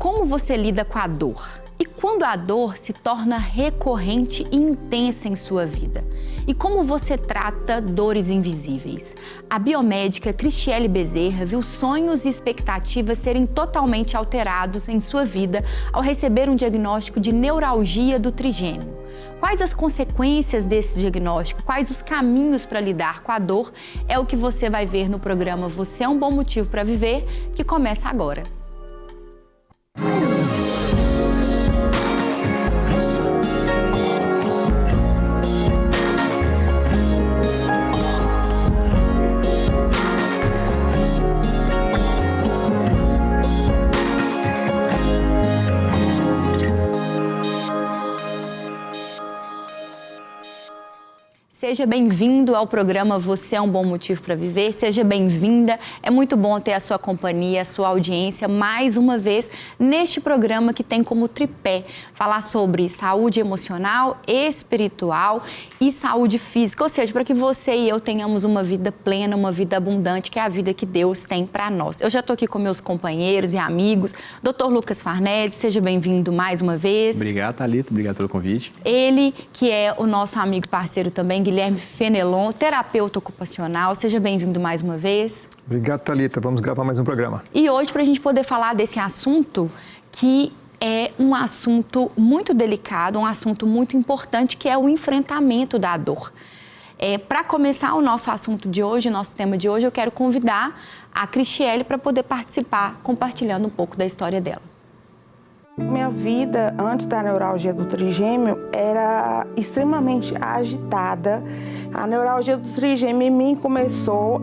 Como você lida com a dor? E quando a dor se torna recorrente e intensa em sua vida? E como você trata dores invisíveis? A biomédica Cristiele Bezerra viu sonhos e expectativas serem totalmente alterados em sua vida ao receber um diagnóstico de neuralgia do trigêmeo. Quais as consequências desse diagnóstico? Quais os caminhos para lidar com a dor? É o que você vai ver no programa Você é um Bom Motivo para Viver, que começa agora. Seja bem-vindo ao programa Você é um Bom Motivo para Viver, seja bem-vinda. É muito bom ter a sua companhia, a sua audiência, mais uma vez, neste programa que tem como tripé falar sobre saúde emocional, espiritual e saúde física, ou seja, para que você e eu tenhamos uma vida plena, uma vida abundante, que é a vida que Deus tem para nós. Eu já estou aqui com meus companheiros e amigos, Dr. Lucas Farnese, seja bem-vindo mais uma vez. Obrigado, Thalita, obrigado pelo convite. Ele, que é o nosso amigo e parceiro também, Guilherme Fenelon, terapeuta ocupacional. Seja bem-vindo mais uma vez. Obrigado, Thalita. Vamos gravar mais um programa. E hoje, para a gente poder falar desse assunto, que é um assunto muito delicado, um assunto muito importante, que é o enfrentamento da dor. Para começar o nosso assunto de hoje, o nosso tema de hoje, eu quero convidar a Cristiele para poder participar, compartilhando um pouco da história dela. Minha vida, antes da neuralgia do trigêmeo, era extremamente agitada. A neuralgia do trigêmeo em mim começou,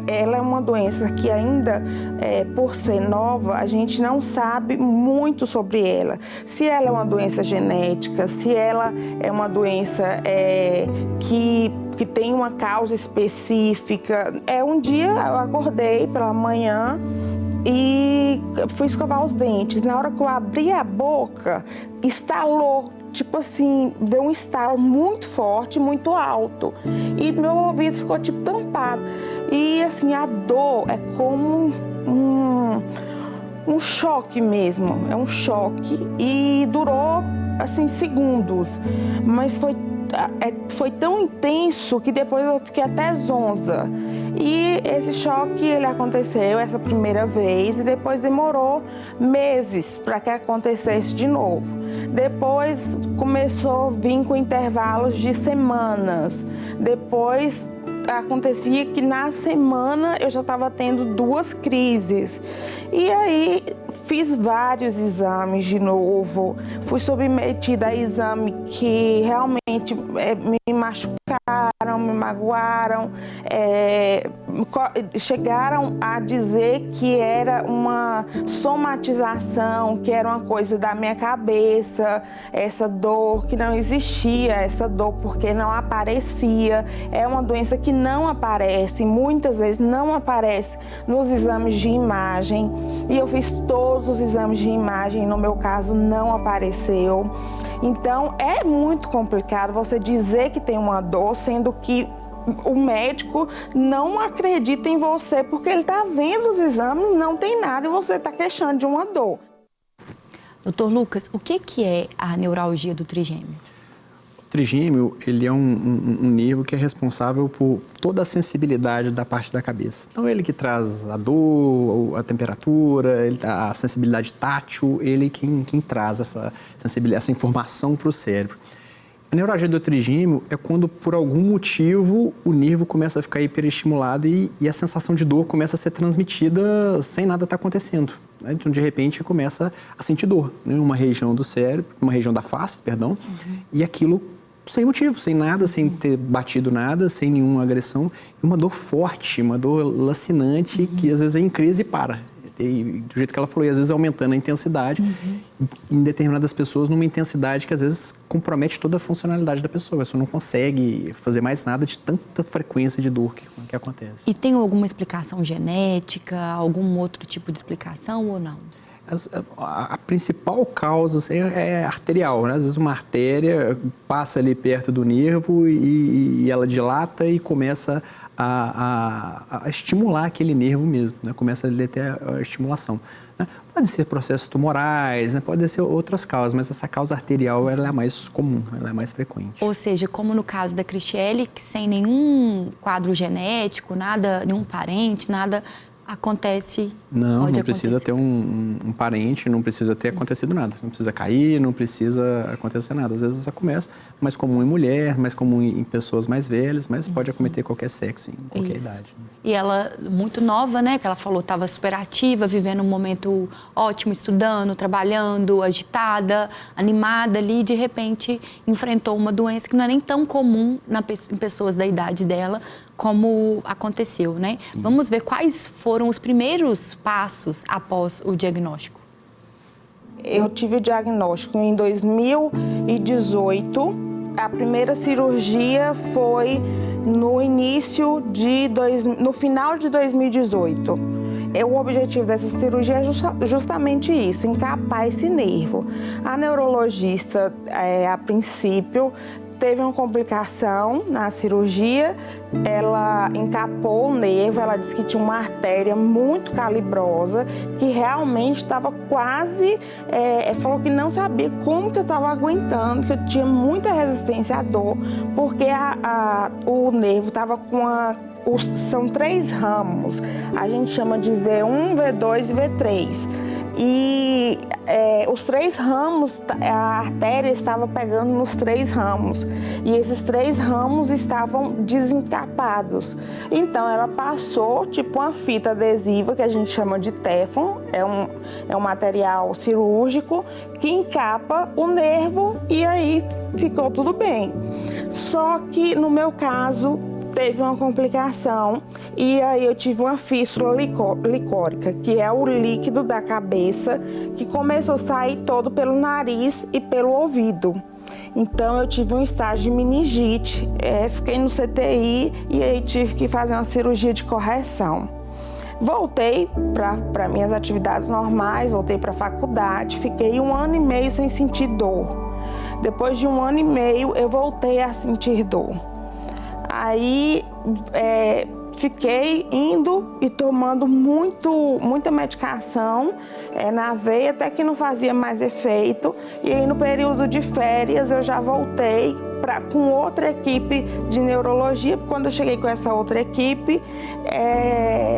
ela é uma doença que ainda, por ser nova, a gente não sabe muito sobre ela. Se ela é uma doença genética, se ela é uma doença que tem uma causa específica. Um dia eu acordei pela manhã e fui escovar os dentes. Na hora que eu abri a boca, estalou, tipo assim, deu um estalo muito forte, muito alto. E meu ouvido ficou tipo tampado. E assim, a dor é como um choque mesmo, é um choque. E durou, assim, segundos. Mas foi tão intenso que depois eu fiquei até zonza. E esse choque, ele aconteceu essa primeira vez e depois demorou meses para que acontecesse de novo. Depois começou a vir com intervalos de semanas. Depois acontecia que na semana eu já estava tendo 2 crises. E aí fiz vários exames de novo, fui submetida a exame que realmente me machucaram, me magoaram, chegaram a dizer que era uma somatização, que era uma coisa da minha cabeça, essa dor, que não existia essa dor porque não aparecia. É uma doença que não aparece, muitas vezes não aparece nos exames de imagem. E eu fiz todos os exames de imagem, no meu caso não apareceu. Então é muito complicado você dizer que tem uma dor, sendo que o médico não acredita em você porque ele está vendo os exames, não tem nada e você está queixando de uma dor. Doutor Lucas, o que é a neuralgia do trigêmeo? O trigêmeo, ele é um nervo que é responsável por toda a sensibilidade da parte da cabeça. Então, ele que traz a dor, a temperatura, a sensibilidade tátil, ele quem traz essa sensibilidade, essa informação para o cérebro. A neuralgia do trigêmeo é quando, por algum motivo, o nervo começa a ficar hiperestimulado e a sensação de dor começa a ser transmitida sem nada estar acontecendo. Então, de repente, começa a sentir dor em uma região do cérebro, uma região da face, perdão, e aquilo sem motivo, sem nada, sem ter batido nada, sem nenhuma agressão, e uma dor forte, uma dor lacinante, que às vezes vem em crise e para. E, do jeito que ela falou, e às vezes aumentando a intensidade, em determinadas pessoas, numa intensidade que às vezes compromete toda a funcionalidade da pessoa. A pessoa não consegue fazer mais nada de tanta frequência de dor que acontece. E tem alguma explicação genética, algum outro tipo de explicação ou não? A principal causa é arterial, né? Às vezes uma artéria passa ali perto do nervo e ela dilata e começa a estimular aquele nervo mesmo, né? Começa a ter a estimulação. Né? Pode ser processos tumorais, né? Pode ser outras causas, mas essa causa arterial ela é mais comum, ela é mais frequente. Ou seja, como no caso da Cristiele, que sem nenhum quadro genético, nada, nenhum parente, nada acontece. Não precisa ter um parente, não precisa ter acontecido nada. Não precisa cair, não precisa acontecer nada. Às vezes isso acontece, mais comum em mulher, mais comum em pessoas mais velhas, mas pode acometer qualquer sexo, em qualquer idade. E ela, muito nova, né, que ela falou, estava super ativa, vivendo um momento ótimo, estudando, trabalhando, agitada, animada ali, de repente enfrentou uma doença que não é nem tão comum em pessoas da idade dela, como aconteceu, né? Sim. Vamos ver quais foram os primeiros passos após o diagnóstico. Eu tive o diagnóstico em 2018. A primeira cirurgia foi no final de 2018. O objetivo dessa cirurgia é justamente isso, encapar esse nervo. A neurologista, a princípio, teve uma complicação na cirurgia, ela encapou o nervo, ela disse que tinha uma artéria muito calibrosa, que realmente estava quase, falou que não sabia como que eu estava aguentando, que eu tinha muita resistência à dor, porque o nervo estava com são 3 ramos, a gente chama de V1, V2 e V3. E os 3 ramos, a artéria estava pegando nos 3 ramos. E esses 3 ramos estavam desencapados. Então, ela passou tipo uma fita adesiva, que a gente chama de Teflon. É um material cirúrgico que encapa o nervo e aí ficou tudo bem. Só que, no meu caso, teve uma complicação e aí eu tive uma fístula licórica, que é o líquido da cabeça que começou a sair todo pelo nariz e pelo ouvido. Então eu tive um estágio de meningite, fiquei no CTI e aí tive que fazer uma cirurgia de correção. Voltei para minhas atividades normais, voltei para a faculdade, fiquei 1 ano e meio sem sentir dor. Depois de 1 ano e meio eu voltei a sentir dor. Aí fiquei indo e tomando muita medicação na veia, até que não fazia mais efeito. E aí no período de férias eu já voltei com outra equipe de neurologia. Quando eu cheguei com essa outra equipe,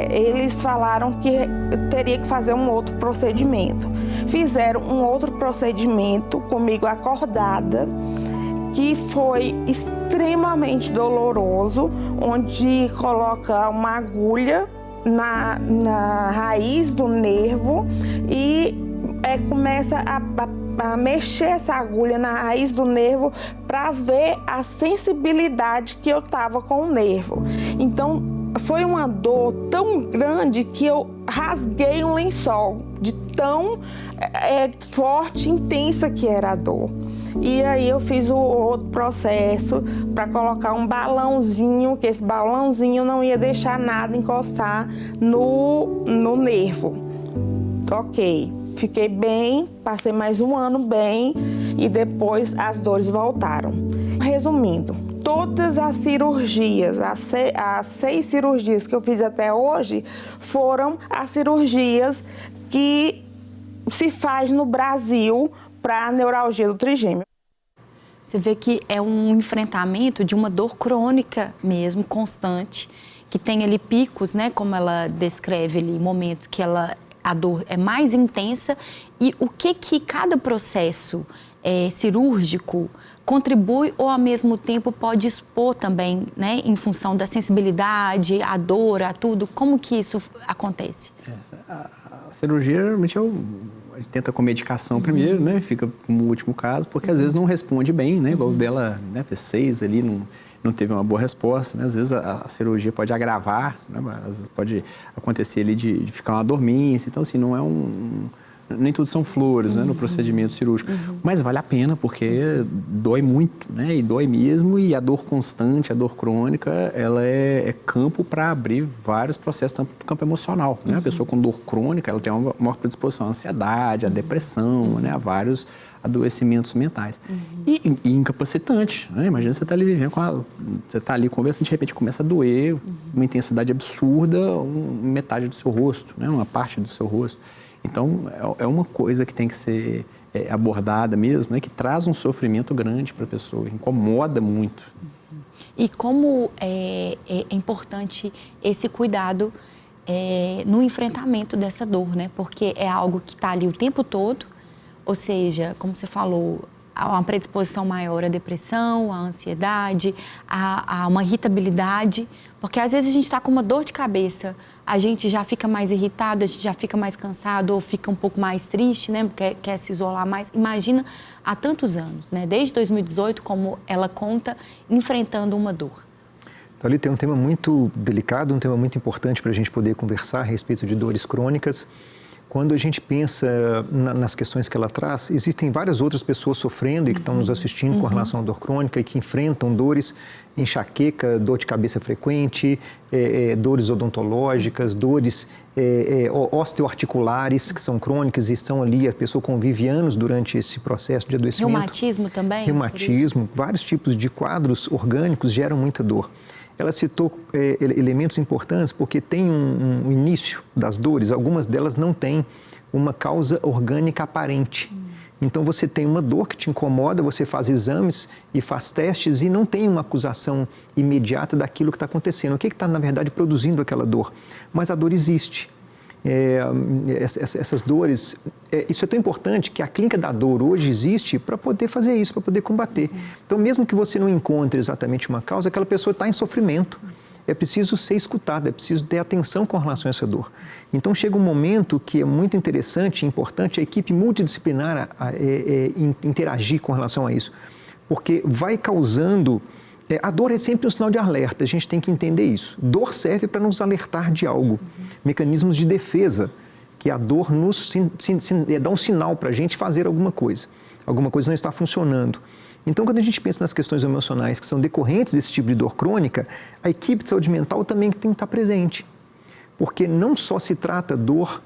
eles falaram que eu teria que fazer um outro procedimento. Fizeram um outro procedimento comigo acordada, que foi extremamente doloroso, onde coloca uma agulha na raiz do nervo e começa a mexer essa agulha na raiz do nervo para ver a sensibilidade que eu estava com o nervo. Então, foi uma dor tão grande que eu rasguei um lençol, de tão forte, intensa que era a dor. E aí eu fiz o outro processo para colocar um balãozinho, que esse balãozinho não ia deixar nada encostar no nervo. Ok, fiquei bem, passei mais 1 ano bem e depois as dores voltaram. Resumindo, todas as cirurgias, as 6 cirurgias que eu fiz até hoje foram as cirurgias que se faz no Brasil para a neuralgia do trigêmeo. Você vê que é um enfrentamento de uma dor crônica mesmo, constante, que tem ali picos, né, como ela descreve ali, momentos que a dor é mais intensa. E o que cada processo cirúrgico contribui ou ao mesmo tempo pode expor também, né, em função da sensibilidade, a dor, a tudo? Como que isso acontece? A cirurgia realmente a gente tenta com medicação primeiro, né? Fica como último caso, porque às vezes não responde bem, né? Igual o dela, né? Fez 6 ali, não teve uma boa resposta, né? Às vezes a cirurgia pode agravar, né? Às vezes pode acontecer ali de ficar uma dormência. Então, assim, não nem tudo são flores, né, no procedimento cirúrgico. Mas vale a pena, porque dói muito, né, e dói mesmo, e a dor constante, a dor crônica, ela é campo para abrir vários processos, tanto no campo emocional, né? A pessoa com dor crônica, ela tem uma maior predisposição à ansiedade, à depressão, né, a vários adoecimentos mentais. E incapacitante, né? Imagina você tá ali vivendo você tá ali conversando, de repente começa a doer, uma intensidade absurda, metade do seu rosto, né? Uma parte do seu rosto. Então, é uma coisa que tem que ser abordada mesmo, né? Que traz um sofrimento grande para a pessoa, incomoda muito. E como é importante esse cuidado no enfrentamento dessa dor, né? Porque é algo que está ali o tempo todo, ou seja, como você falou, há uma predisposição maior à depressão, à ansiedade, a uma irritabilidade, porque às vezes a gente está com uma dor de cabeça, a gente já fica mais irritado, a gente já fica mais cansado ou fica um pouco mais triste, né? Quer se isolar mais. Imagina há tantos anos, né? Desde 2018, como ela conta, enfrentando uma dor. Thalita, tem um tema muito delicado, um tema muito importante para a gente poder conversar a respeito de dores crônicas. Quando a gente pensa nas questões que ela traz, existem várias outras pessoas sofrendo e que estão nos assistindo com relação à dor crônica e que enfrentam dores, enxaqueca, dor de cabeça frequente, dores odontológicas, dores osteoarticulares, que são crônicas e estão ali, a pessoa convive anos durante esse processo de adoecimento. Reumatismo também? Reumatismo, vários tipos de quadros orgânicos geram muita dor. Ela citou elementos importantes porque tem um início das dores, algumas delas não têm uma causa orgânica aparente. Então, você tem uma dor que te incomoda, você faz exames e faz testes e não tem uma acusação imediata daquilo que está acontecendo. O que está, na verdade, produzindo aquela dor? Mas a dor existe. Essas dores, isso é tão importante que a clínica da dor hoje existe para poder fazer isso, para poder combater. Então, mesmo que você não encontre exatamente uma causa, aquela pessoa está em sofrimento. É preciso ser escutada, é preciso ter atenção com relação a essa dor. Então, chega um momento que é muito interessante e importante a equipe multidisciplinar interagir com relação a isso, porque vai causando... A dor é sempre um sinal de alerta, a gente tem que entender isso. Dor serve para nos alertar de algo. Mecanismos de defesa, que a dor dá um sinal para a gente fazer alguma coisa. Alguma coisa não está funcionando. Então, quando a gente pensa nas questões emocionais que são decorrentes desse tipo de dor crônica, a equipe de saúde mental também tem que estar presente. Porque não só se trata dor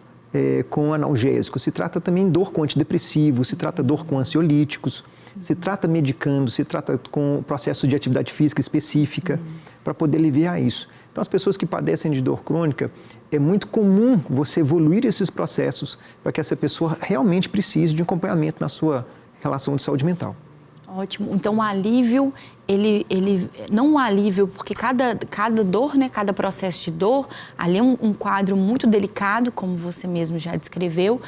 com analgésico, se trata também dor com antidepressivo, se trata dor com ansiolíticos, se trata medicando, se trata com processo de atividade física específica para poder aliviar isso. Então, as pessoas que padecem de dor crônica, é muito comum você evoluir esses processos para que essa pessoa realmente precise de acompanhamento na sua relação de saúde mental. Ótimo. Então, o alívio, ele não um alívio, porque cada dor, né, cada processo de dor, ali é um quadro muito delicado, como você mesmo já descreveu.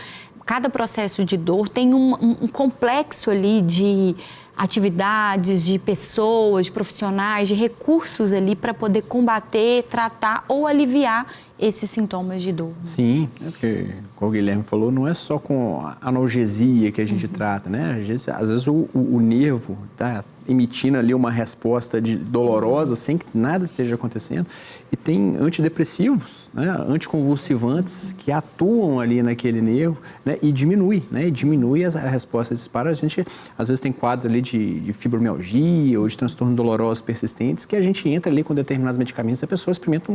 Cada processo de dor tem um complexo ali de atividades, de pessoas, de profissionais, de recursos ali para poder combater, tratar ou aliviar esses sintomas de dor. Sim, porque, como o Guilherme falou, não é só com analgesia que a gente trata, né? Às vezes o nervo está emitindo ali uma resposta dolorosa sem que nada esteja acontecendo. E tem antidepressivos, né? Anticonvulsivantes que atuam ali naquele nervo, né? E diminui a resposta de disparo. A gente, às vezes, tem quadros ali de fibromialgia ou de transtornos dolorosos persistentes que a gente entra ali com determinados medicamentos e a pessoa experimenta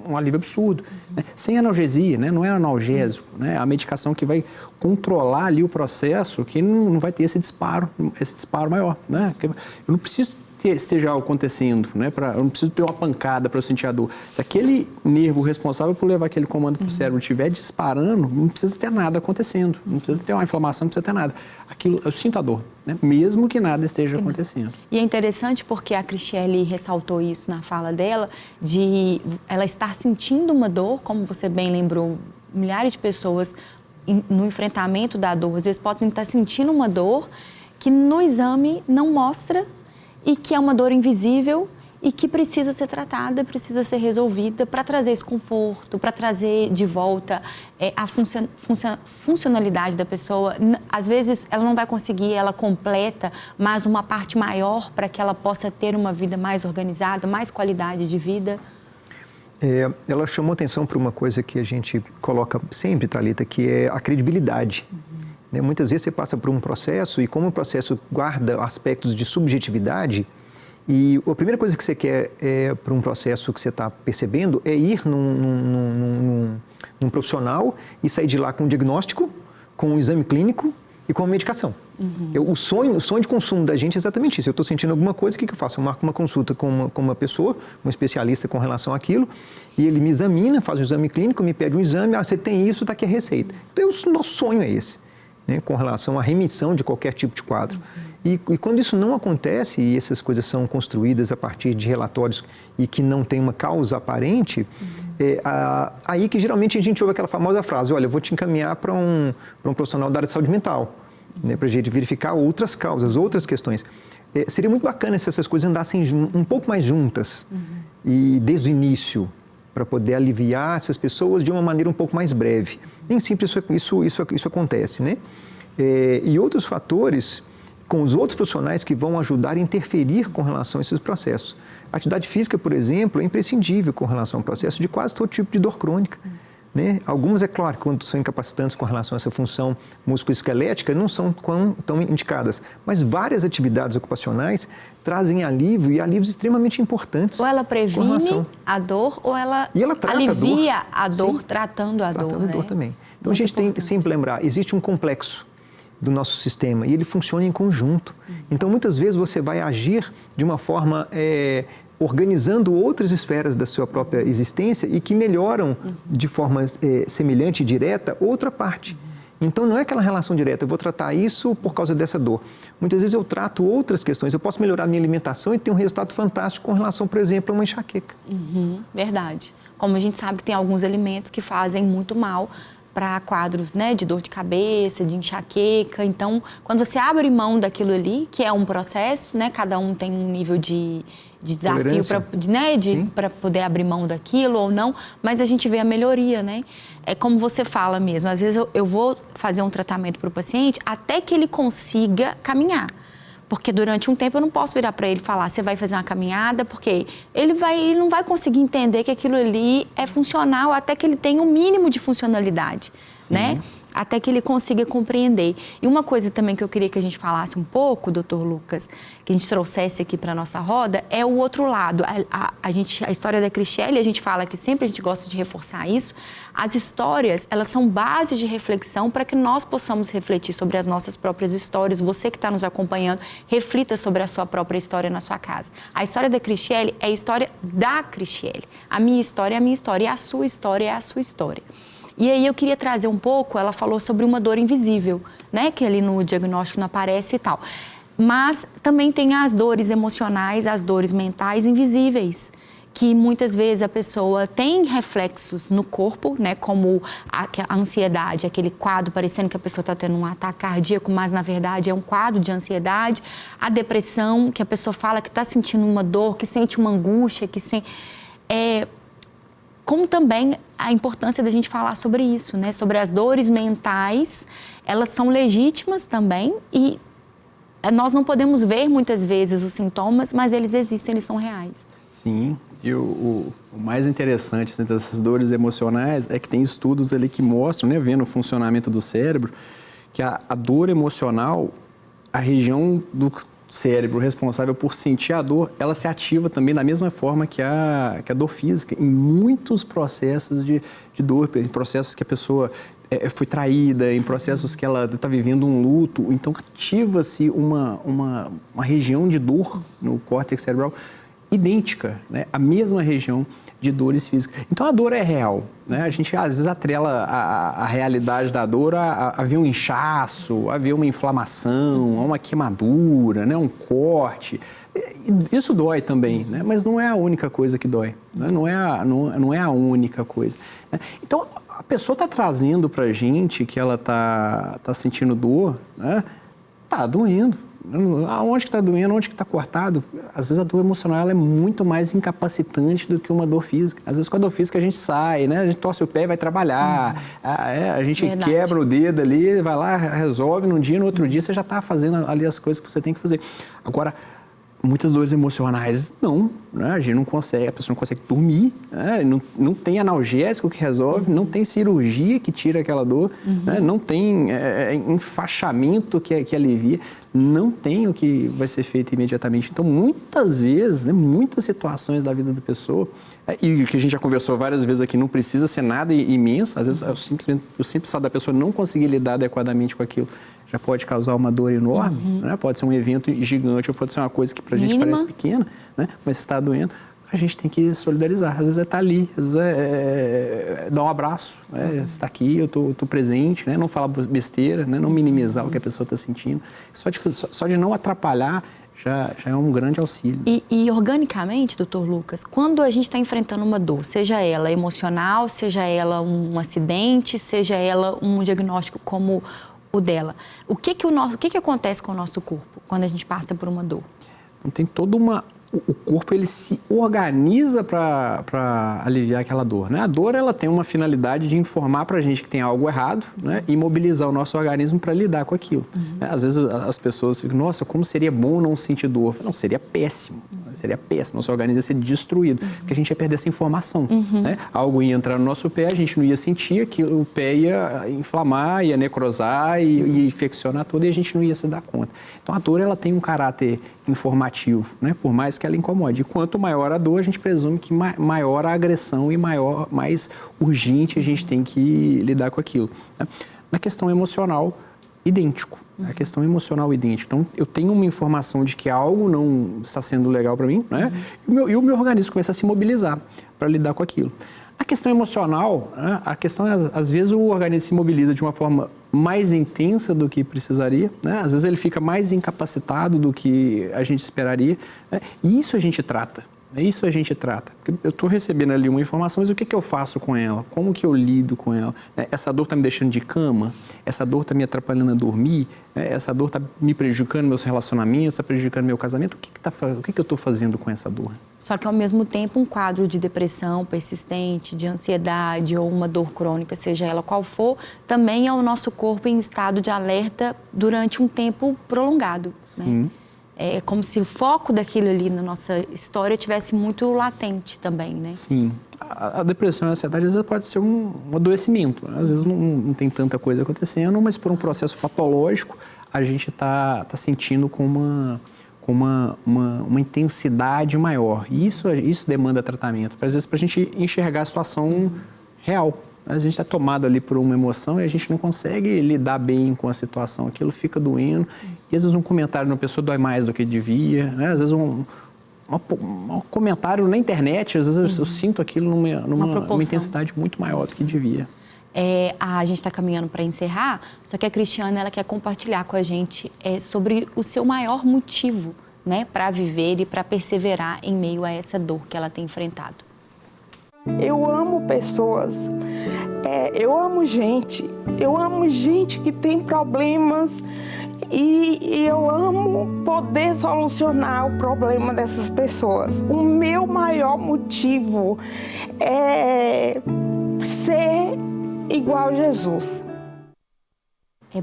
um alívio absurdo. Né? Sem analgesia, né? Não é analgésico, né? A medicação que vai controlar ali o processo, que não vai ter esse disparo maior, né? Eu não preciso esteja acontecendo, né? Eu não preciso ter uma pancada para eu sentir a dor. Se aquele nervo responsável por levar aquele comando para o cérebro estiver disparando, não precisa ter nada acontecendo, não precisa ter uma inflamação, não precisa ter nada. Aquilo, eu sinto a dor, né? Mesmo que nada esteja acontecendo. E é interessante porque a Cristiele ressaltou isso na fala dela, de ela estar sentindo uma dor, como você bem lembrou, milhares de pessoas no enfrentamento da dor, às vezes podem estar sentindo uma dor que no exame não mostra e que é uma dor invisível e que precisa ser tratada, precisa ser resolvida para trazer esse conforto, para trazer de volta a funcionalidade da pessoa. Às vezes ela não vai conseguir ela completa, mas uma parte maior para que ela possa ter uma vida mais organizada, mais qualidade de vida. Ela chamou atenção para uma coisa que a gente coloca sempre, Thalita, que é a credibilidade. Né? Muitas vezes você passa por um processo e como o processo guarda aspectos de subjetividade, e a primeira coisa que você quer para um processo que você está percebendo é ir num profissional e sair de lá com um diagnóstico, com um exame clínico e com uma medicação. O sonho de consumo da gente é exatamente isso. Eu estou sentindo alguma coisa, o que eu faço? Eu marco uma consulta com uma pessoa, um especialista com relação àquilo, e ele me examina, faz um exame clínico, me pede um exame, você tem isso, está aqui a receita. Então, o nosso sonho é esse, né, com relação à remissão de qualquer tipo de quadro. E quando isso não acontece, e essas coisas são construídas a partir de relatórios e que não tem uma causa aparente, aí que geralmente a gente ouve aquela famosa frase, olha, eu vou te encaminhar para um profissional da área de saúde mental, né, para a gente verificar outras causas, outras questões. Seria muito bacana se essas coisas andassem um pouco mais juntas, e desde o início, para poder aliviar essas pessoas de uma maneira um pouco mais breve. Nem sempre isso acontece, né? E outros fatores, com os outros profissionais que vão ajudar a interferir com relação a esses processos. A atividade física, por exemplo, é imprescindível com relação ao processo de quase todo tipo de dor crônica. Né? Algumas, é claro, quando são incapacitantes com relação a essa função musculoesquelética, não são tão indicadas. Mas várias atividades ocupacionais trazem alívio e alívios extremamente importantes. Ou ela previne a dor, ou ela alivia a dor, tratando a dor. Tratando a dor também. Então, a gente tem que sempre lembrar, existe um complexo do nosso sistema e ele funciona em conjunto. Então, muitas vezes você vai agir de uma forma organizando outras esferas da sua própria existência e que melhoram de forma semelhante e direta outra parte. Então, não é aquela relação direta, eu vou tratar isso por causa dessa dor. Muitas vezes eu trato outras questões, eu posso melhorar a minha alimentação e ter um resultado fantástico com relação, por exemplo, a uma enxaqueca. Verdade. Como a gente sabe que tem alguns alimentos que fazem muito mal para quadros, né, de dor de cabeça, de enxaqueca. Então, quando você abre mão daquilo ali, que é um processo, né, cada um tem um nível de desafio para poder abrir mão daquilo ou não, mas a gente vê a melhoria, né? É como você fala mesmo, às vezes eu vou fazer um tratamento para o paciente até que ele consiga caminhar. Porque durante um tempo eu não posso virar para ele e falar, você vai fazer uma caminhada, porque ele não vai conseguir entender que aquilo ali é funcional até que ele tenha um mínimo de funcionalidade, né? Até que ele consiga compreender. E uma coisa também que eu queria que a gente falasse um pouco, doutor Lucas, que a gente trouxesse aqui para a nossa roda, é o outro lado. A história da Cristiele, a gente fala que sempre a gente gosta de reforçar isso. As histórias, elas são bases de reflexão para que nós possamos refletir sobre as nossas próprias histórias. Você que está nos acompanhando, reflita sobre a sua própria história na sua casa. A história da Cristiele é a história da Cristiele. A minha história é a minha história e a sua história é a sua história. E aí eu queria trazer um pouco, ela falou sobre uma dor invisível, né? Que ali no diagnóstico não aparece e tal. Mas também tem as dores emocionais, as dores mentais invisíveis, que muitas vezes a pessoa tem reflexos no corpo, né? Como a ansiedade, aquele quadro parecendo que a pessoa está tendo um ataque cardíaco, mas na verdade é um quadro de ansiedade. A depressão, que a pessoa fala que está sentindo uma dor, que sente uma angústia, que sente... Como também a importância da gente falar sobre isso, né? Sobre as dores mentais, elas são legítimas também e nós não podemos ver muitas vezes os sintomas, mas eles existem, eles são reais. Sim, e o mais interessante dessas dores emocionais é que tem estudos ali que mostram, né, vendo o funcionamento do cérebro, que a dor emocional, a região do cérebro responsável por sentir a dor, ela se ativa também da mesma forma que a dor física em muitos processos de dor, em processos que a pessoa foi traída, em processos que ela está vivendo um luto. Então, ativa-se uma região de dor no córtex cerebral idêntica, né? A mesma região de dores físicas. Então, a dor é real, né? A gente, às vezes, atrela a realidade da dor a ver um inchaço, a ver uma inflamação, a uma queimadura, né? Um corte. Isso dói também, né? Mas não é a única coisa que dói, né? Não é a única coisa, né? Então, a pessoa está trazendo para a gente que ela está sentindo dor, né? Tá doendo. Aonde que está doendo, onde que está cortado? Às vezes a dor emocional ela é muito mais incapacitante do que uma dor física. Às vezes com a dor física a gente sai, né? A gente torce o pé e vai trabalhar. A gente quebra o dedo ali, vai lá, resolve num dia, no outro dia você já está fazendo ali as coisas que você tem que fazer. Agora, Muitas dores emocionais, não, né? A gente não consegue, a pessoa não consegue dormir, né? Não tem analgésico que resolve, não tem cirurgia que tira aquela dor, né? Não tem enfaixamento que alivia, não tem o que vai ser feito imediatamente. Então, muitas vezes, né, muitas situações da vida da pessoa, e o que a gente já conversou várias vezes aqui, não precisa ser nada imenso, às vezes o simples fato da pessoa não conseguir lidar adequadamente com aquilo já pode causar uma dor enorme, né? Pode ser um evento gigante ou pode ser uma coisa que pra gente parece pequena, né? Mas está doendo, a gente tem que solidarizar. Às vezes é estar ali, às vezes é dar um abraço, né? Você está aqui, eu tô presente, né? Não falar besteira, né? Não minimizar o que a pessoa está sentindo. Só de não atrapalhar já é um grande auxílio. E organicamente, doutor Lucas, quando a gente está enfrentando uma dor, seja ela emocional, seja ela um acidente, seja ela um diagnóstico como o dela, o que acontece com o nosso corpo quando a gente passa por uma dor? Então, tem toda uma... O corpo, ele se organiza para aliviar aquela dor, né? A dor, ela tem uma finalidade de informar para a gente que tem algo errado, né? E mobilizar o nosso organismo para lidar com aquilo. Às vezes as pessoas ficam, nossa, como seria bom não sentir dor? Não, seria péssimo. Seria péssimo, nosso organismo ia ser destruído, porque a gente ia perder essa informação, né? Algo ia entrar no nosso pé, a gente não ia sentir, que o pé ia inflamar, ia necrosar, ia infeccionar tudo e a gente não ia se dar conta. Então, a dor, ela tem um caráter informativo, né? Por mais que ela incomode. E quanto maior a dor, a gente presume que maior a agressão e mais urgente a gente tem que lidar com aquilo, né? Na questão emocional, idêntico. A questão emocional idêntica. Então, eu tenho uma informação de que algo não está sendo legal para mim, né? E o meu organismo começa a se mobilizar para lidar com aquilo. A questão emocional, né? A questão é, às vezes, o organismo se mobiliza de uma forma mais intensa do que precisaria, né? Às vezes, ele fica mais incapacitado do que a gente esperaria, né? E isso a gente trata. Isso a gente trata. Porque eu estou recebendo ali uma informação, mas o que eu faço com ela? Como que eu lido com ela? Essa dor está me deixando de cama? Essa dor está me atrapalhando a dormir? Essa dor está me prejudicando meus relacionamentos? Está prejudicando meu casamento? O que eu estou fazendo com essa dor? Só que, ao mesmo tempo, um quadro de depressão persistente, de ansiedade ou uma dor crônica, seja ela qual for, também é o nosso corpo em estado de alerta durante um tempo prolongado. Sim. Né? É como se o foco daquilo ali na nossa história tivesse muito latente também, né? Sim. A depressão e a ansiedade, às vezes, pode ser um adoecimento, né? Às vezes não tem tanta coisa acontecendo, mas por um processo patológico, a gente tá sentindo com uma intensidade maior. E isso demanda tratamento. Às vezes, para a gente enxergar a situação real. A gente está tomado ali por uma emoção e a gente não consegue lidar bem com a situação. Aquilo fica doendo. E às vezes um comentário de uma pessoa dói mais do que devia, né? Às vezes um comentário na internet, às vezes eu sinto aquilo numa intensidade muito maior do que devia. A gente está caminhando para encerrar, só que a Cristiane, ela quer compartilhar com a gente sobre o seu maior motivo, né, para viver e para perseverar em meio a essa dor que ela tem enfrentado. Eu amo pessoas, eu amo gente que tem problemas e eu amo poder solucionar o problema dessas pessoas. O meu maior motivo é ser igual a Jesus.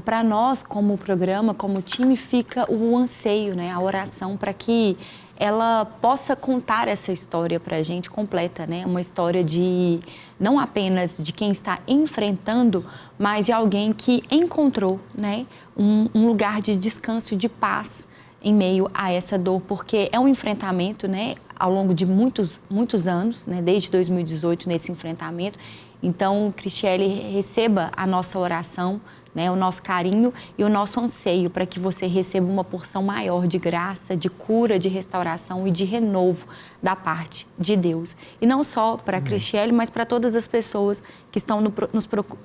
Para nós, como programa, como time, fica o anseio, né, a oração para que ela possa contar essa história para a gente completa, né? Uma história de não apenas de quem está enfrentando, mas de alguém que encontrou, né, um lugar de descanso e de paz em meio a essa dor, porque é um enfrentamento, né, ao longo de muitos anos, né, desde 2018 nesse enfrentamento. Então, Cristiele, receba a nossa oração, né, o nosso carinho e o nosso anseio para que você receba uma porção maior de graça, de cura, de restauração e de renovo da parte de Deus. E não só para a Cristiele, mas para todas as pessoas que estão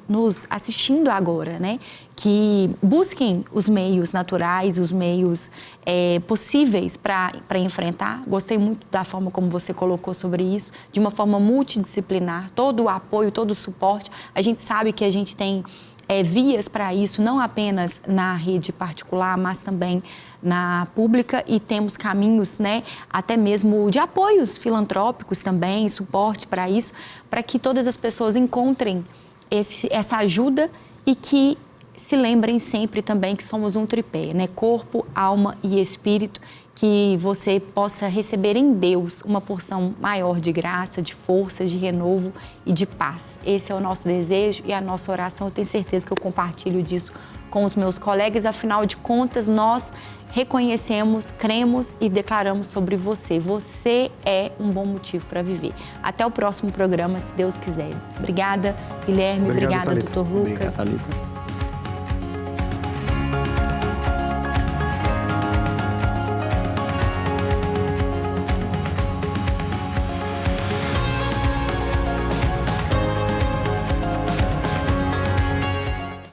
nos assistindo agora, né? Que busquem os meios naturais, os meios possíveis para enfrentar. Gostei muito da forma como você colocou sobre isso, de uma forma multidisciplinar, todo o apoio, todo o suporte. A gente sabe que a gente tem vias para isso, não apenas na rede particular, mas também na pública, e temos caminhos, né, até mesmo de apoios filantrópicos também, suporte para isso, para que todas as pessoas encontrem essa ajuda e que se lembrem sempre também que somos um tripé, né? Corpo, alma e espírito, que você possa receber em Deus uma porção maior de graça, de força, de renovo e de paz. Esse é o nosso desejo e a nossa oração. Eu tenho certeza que eu compartilho disso com os meus colegas. Afinal de contas, nós reconhecemos, cremos e declaramos sobre você. Você é um bom motivo para viver. Até o próximo programa, se Deus quiser. Obrigada, Guilherme. Obrigada, Thalita. Dr. Lucas. Obrigado, Thalita.